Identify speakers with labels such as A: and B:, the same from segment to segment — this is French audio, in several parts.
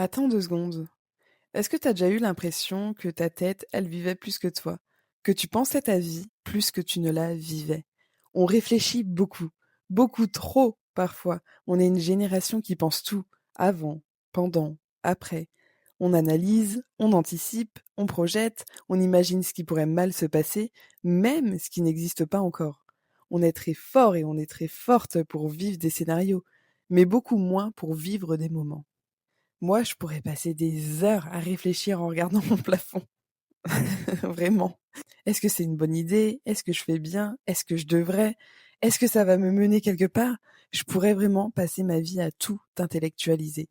A: Attends 2 secondes. Est-ce que tu as déjà eu l'impression que ta tête, elle vivait plus que toi? Que tu pensais ta vie plus que tu ne la vivais? On réfléchit beaucoup, beaucoup trop parfois. On est une génération qui pense tout, avant, pendant, après. On analyse, on anticipe, on projette, on imagine ce qui pourrait mal se passer, même ce qui n'existe pas encore. On est très fort et on est très forte pour vivre des scénarios, mais beaucoup moins pour vivre des moments. Moi, je pourrais passer des heures à réfléchir en regardant mon plafond. Vraiment. Est-ce que c'est une bonne idée? Est-ce que je fais bien? Est-ce que je devrais? Est-ce que ça va me mener quelque part? Je pourrais vraiment passer ma vie à tout intellectualiser.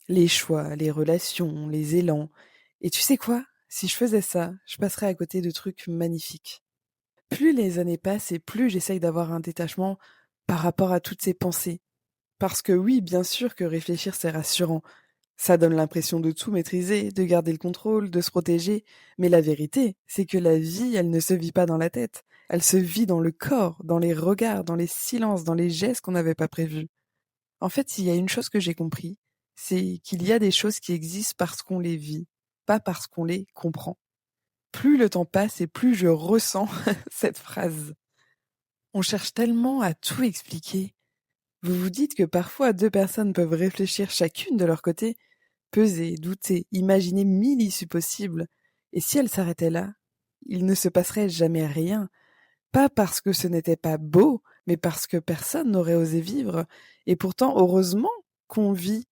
A: Les choix, les relations, les élans. Et tu sais quoi? Si je faisais ça, je passerais à côté de trucs magnifiques. Plus les années passent et plus j'essaye d'avoir un détachement par rapport à toutes ces pensées. Parce que oui, bien sûr que réfléchir, c'est rassurant. Ça donne l'impression de tout maîtriser, de garder le contrôle, de se protéger. Mais la vérité, c'est que la vie, elle ne se vit pas dans la tête. Elle se vit dans le corps, dans les regards, dans les silences, dans les gestes qu'on n'avait pas prévus. En fait, il y a une chose que j'ai compris, c'est qu'il y a des choses qui existent parce qu'on les vit, pas parce qu'on les comprend. Plus le temps passe et plus je ressens cette phrase. On cherche tellement à tout expliquer. Vous vous dites que parfois deux personnes peuvent réfléchir chacune de leur côté, peser, douter, imaginer 1000 issues possibles. Et si elles s'arrêtaient là, il ne se passerait jamais rien. Pas parce que ce n'était pas beau, mais parce que personne n'aurait osé vivre. Et pourtant, heureusement qu'on vit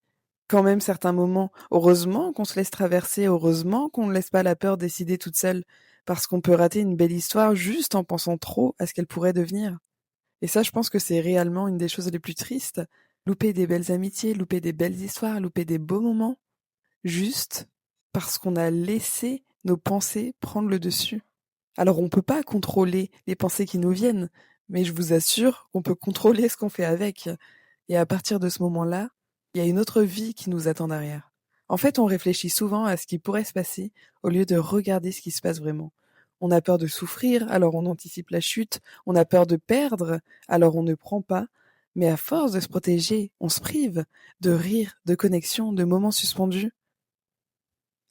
A: quand même certains moments. Heureusement qu'on se laisse traverser. Heureusement qu'on ne laisse pas la peur décider toute seule. Parce qu'on peut rater une belle histoire juste en pensant trop à ce qu'elle pourrait devenir. Et ça, je pense que c'est réellement une des choses les plus tristes. Louper des belles amitiés, louper des belles histoires, louper des beaux moments juste parce qu'on a laissé nos pensées prendre le dessus. Alors on peut pas contrôler les pensées qui nous viennent, mais je vous assure qu'on peut contrôler ce qu'on fait avec. Et à partir de ce moment-là, il y a une autre vie qui nous attend derrière. En fait, on réfléchit souvent à ce qui pourrait se passer au lieu de regarder ce qui se passe vraiment. On a peur de souffrir, alors on anticipe la chute. On a peur de perdre, alors on ne prend pas. Mais à force de se protéger, on se prive de rire, de connexion, de moments suspendus.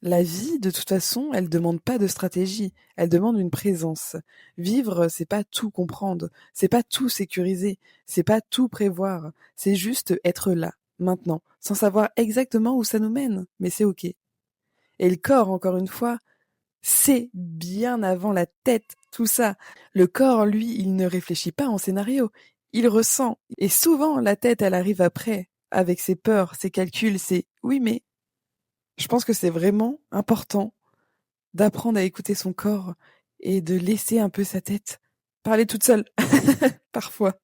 A: La vie, de toute façon, elle demande pas de stratégie, elle demande une présence. Vivre, c'est pas tout comprendre, c'est pas tout sécuriser, c'est pas tout prévoir, c'est juste être là, maintenant, sans savoir exactement où ça nous mène, mais c'est ok. Et le corps, encore une fois, c'est bien avant la tête, tout ça. Le corps, lui, il ne réfléchit pas en scénario, il ressent. Et souvent, la tête, elle arrive après, avec ses peurs, ses calculs, ses oui, mais je pense que c'est vraiment important d'apprendre à écouter son corps et de laisser un peu sa tête parler toute seule, parfois.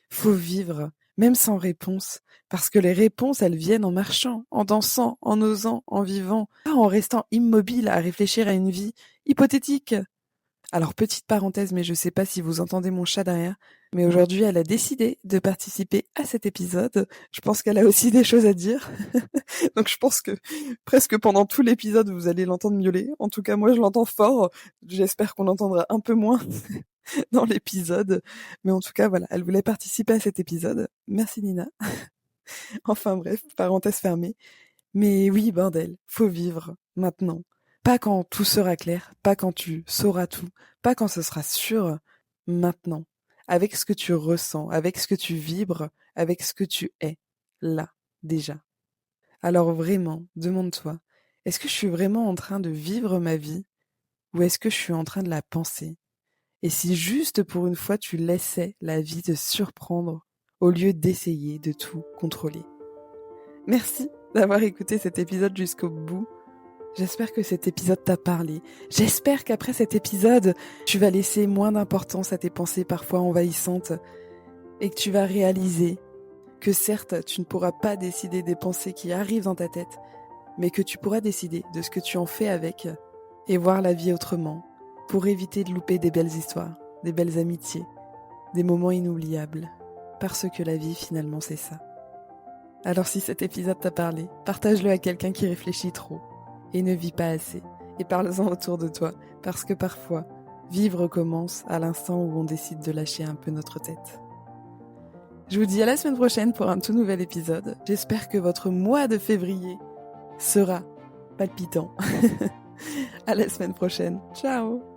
A: Faut vivre, même sans réponse, parce que les réponses, elles viennent en marchant, en dansant, en osant, en vivant, pas en restant immobile à réfléchir à une vie hypothétique. Alors, petite parenthèse, mais je sais pas si vous entendez mon chat derrière, mais aujourd'hui, elle a décidé de participer à cet épisode. Je pense qu'elle a aussi des choses à dire. Donc, je pense que presque pendant tout l'épisode, vous allez l'entendre miauler. En tout cas, moi, je l'entends fort. J'espère qu'on l'entendra un peu moins dans l'épisode. Mais en tout cas, voilà, elle voulait participer à cet épisode. Merci, Nina. Enfin, bref, parenthèse fermée. Mais oui, bordel, faut vivre maintenant. Pas quand tout sera clair, pas quand tu sauras tout, pas quand ce sera sûr, maintenant. Avec ce que tu ressens, avec ce que tu vibres, avec ce que tu es, là, déjà. Alors vraiment, demande-toi, est-ce que je suis vraiment en train de vivre ma vie ou est-ce que je suis en train de la penser? Et si juste pour une fois tu laissais la vie te surprendre au lieu d'essayer de tout contrôler? Merci d'avoir écouté cet épisode jusqu'au bout. J'espère que cet épisode t'a parlé. J'espère qu'après cet épisode, tu vas laisser moins d'importance à tes pensées parfois envahissantes et que tu vas réaliser que certes, tu ne pourras pas décider des pensées qui arrivent dans ta tête, mais que tu pourras décider de ce que tu en fais avec et voir la vie autrement pour éviter de louper des belles histoires, des belles amitiés, des moments inoubliables. Parce que la vie, finalement, c'est ça. Alors si cet épisode t'a parlé, partage-le à quelqu'un qui réfléchit trop et ne vit pas assez. Et parle-en autour de toi, parce que parfois, vivre commence à l'instant où on décide de lâcher un peu notre tête. Je vous dis à la semaine prochaine pour un tout nouvel épisode. J'espère que votre mois de février sera palpitant. À la semaine prochaine. Ciao!